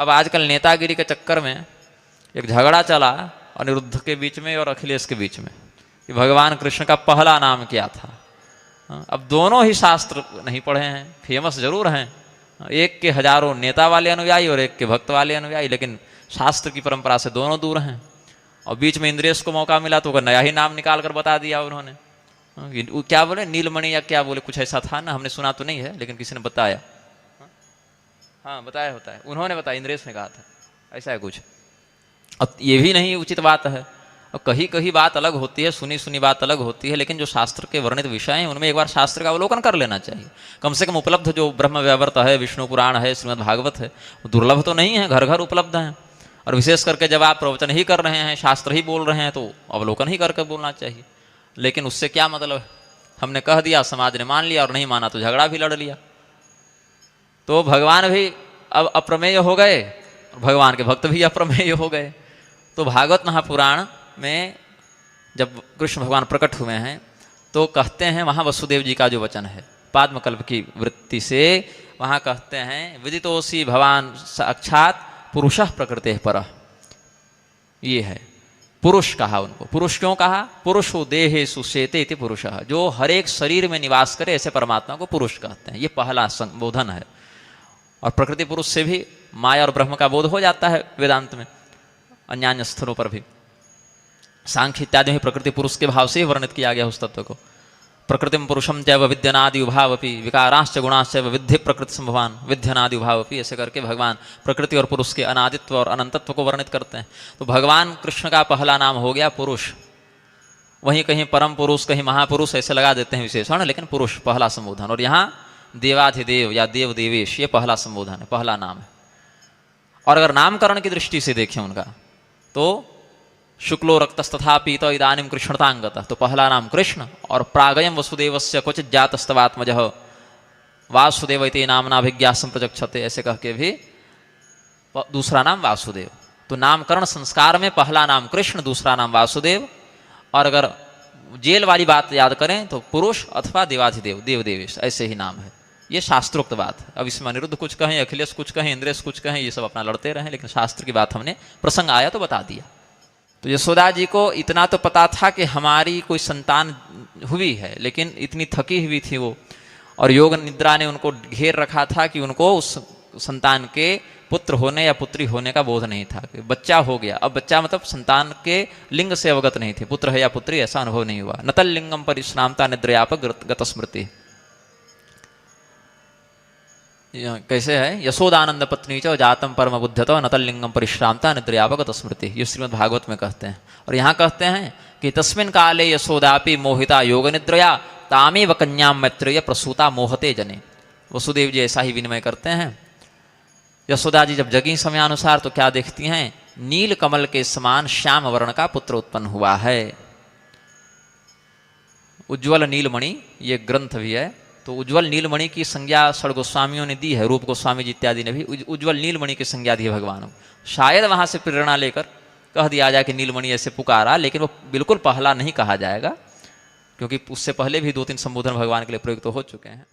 अब आजकल नेतागिरी के चक्कर में एक झगड़ा चला अनिरुद्ध के बीच में और अखिलेश के बीच में कि भगवान कृष्ण का पहला नाम क्या था। अब दोनों ही शास्त्र नहीं पढ़े हैं, फेमस जरूर हैं, एक के हजारों नेता वाले अनुयायी और एक के भक्त वाले अनुयायी, लेकिन शास्त्र की परंपरा से दोनों दूर हैं। और बीच में इंद्रेश को मौका मिला तो नया ही नाम निकाल कर बता दिया उन्होंने। क्या बोले, नीलमणि या क्या बोले, कुछ ऐसा था ना, हमने सुना तो नहीं है लेकिन किसी ने बताया। हाँ बताया होता है, उन्होंने बताया, इंद्रेश ने कहा था, ऐसा है कुछ। अब ये भी नहीं उचित बात है। और कहीं कहीं बात अलग होती है, सुनी सुनी बात अलग होती है, लेकिन जो शास्त्र के वर्णित विषय हैं उनमें एक बार शास्त्र का अवलोकन कर लेना चाहिए। कम से कम उपलब्ध जो ब्रह्म व्यावर्त है, विष्णु पुराण है, श्रीमद् भागवत है, वो दुर्लभ तो नहीं है, घर घर उपलब्ध हैं। और विशेष करके जब आप प्रवचन ही कर रहे हैं, शास्त्र ही बोल रहे हैं, तो अवलोकन ही करके बोलना चाहिए। लेकिन उससे क्या मतलब है, हमने कह दिया, समाज ने मान लिया, और नहीं माना तो झगड़ा भी लड़ लिया। तो भगवान भी अब अप्रमेय हो गए, भगवान के भक्त भी अप्रमेय हो गए। तो भागवत महापुराण में जब कृष्ण भगवान प्रकट हुए हैं तो कहते हैं, वहाँ वसुदेव जी का जो वचन है पाद्मकल्प की वृत्ति से, वहाँ कहते हैं विदितोसी भवान साक्षात पुरुषः प्रकृते परः। ये है पुरुष कहा उनको। पुरुष क्यों कहा? पुरुषो देहेषु शेते इति पुरुषः, जो हर एक शरीर में निवास करे ऐसे परमात्मा को पुरुष कहते हैं। ये पहला संबोधन है। और प्रकृति पुरुष से भी माया और ब्रह्म का बोध हो जाता है वेदांत में, अन्यान्य स्थलों पर भी। सांख्य इत्यादि में प्रकृति पुरुष के भाव से ही वर्णित किया गया उस तत्व को। प्रकृतिम पुरुषम चैव विद्यनादि उभावपि विकाराश्च गुणाश्च विद्धि प्रकृति संभवान विद्यनादि उभावपि, ऐसे करके भगवान प्रकृति और पुरुष के अनादित्व और अनंतत्व को वर्णित करते हैं। तो भगवान कृष्ण का पहला नाम हो गया पुरुष। वहीं कहीं परम पुरुष, कहीं महापुरुष ऐसे लगा देते हैं विशेषण, लेकिन पुरुष पहला संबोधन। और यहाँ देवाधिदेव या देव देवेश, ये पहला संबोधन है, पहला नाम है। और अगर नामकरण की दृष्टि से देखें उनका, तो शुक्लो रक्तस्तथा पीतो इदानीम कृष्णतांगतः, तो पहला नाम कृष्ण। और प्रागयम वसुदेवस्य क्वचित जातस्तवात्मजः वासुदेव इति नामनाभिज्ञासं प्रचक्षते, ऐसे कह के भी दूसरा नाम वासुदेव। तो नामकरण संस्कार में पहला नाम कृष्ण, दूसरा नाम वासुदेव। और अगर जेल वाली बात याद करें तो पुरुष अथवा देवाधिदेव, देव देवेश, ऐसे ही नाम है। ये शास्त्रोक्त बात है। अब इसमें अनिरुद्ध कुछ कहें, अखिलेश कुछ कहें, इंद्रेश कुछ कहें, ये सब अपना लड़ते रहें, लेकिन शास्त्र की बात हमने प्रसंग आया तो बता दिया। तो यशोदा जी को इतना तो पता था कि हमारी कोई संतान हुई है, लेकिन इतनी थकी हुई थी वो, और योग निद्रा ने उनको घेर रखा था कि उनको उस संतान के पुत्र होने या पुत्री होने का बोध नहीं था। बच्चा हो गया, अब बच्चा मतलब संतान के लिंग से अवगत नहीं थे, पुत्र है या पुत्री ऐसा अनुभव नहीं हुआ। नतल लिंगम परिश्रामता निद्रयापक गतस्मृति। कैसे है, यशोदानंद पत्नी च जातम परम बुद्धतो नतल लिंगम परिश्रामता निद्रयापक स्मृति, ये श्रीमद् भागवत में कहते हैं। और यहाँ कहते हैं कि तस्मिन् काले यशोदापि मोहिता योग निद्रया तामेव कन्याम मैत्रेय प्रसूता मोहते जने। वसुदेव जी ऐसा ही विनिमय करते हैं। यशोदा जी जब जगी समयानुसार तो क्या देखती हैं, नील कमल के समान श्याम वर्ण का पुत्र उत्पन्न हुआ है। उज्ज्वल नीलमणि ये ग्रंथ भी है, तो उज्ज्वल नीलमणि की संज्ञा षड गोस्वामियों ने दी है, रूप गोस्वामी जी इत्यादि ने भी उज्ज्वल नीलमणि की संज्ञा दी है भगवान को। शायद वहां से प्रेरणा लेकर कह दिया जाए कि नीलमणि ऐसे पुकारा, लेकिन वो बिल्कुल पहला नहीं कहा जाएगा, क्योंकि उससे पहले भी 2-3 संबोधन भगवान के लिए प्रयुक्त हो चुके हैं।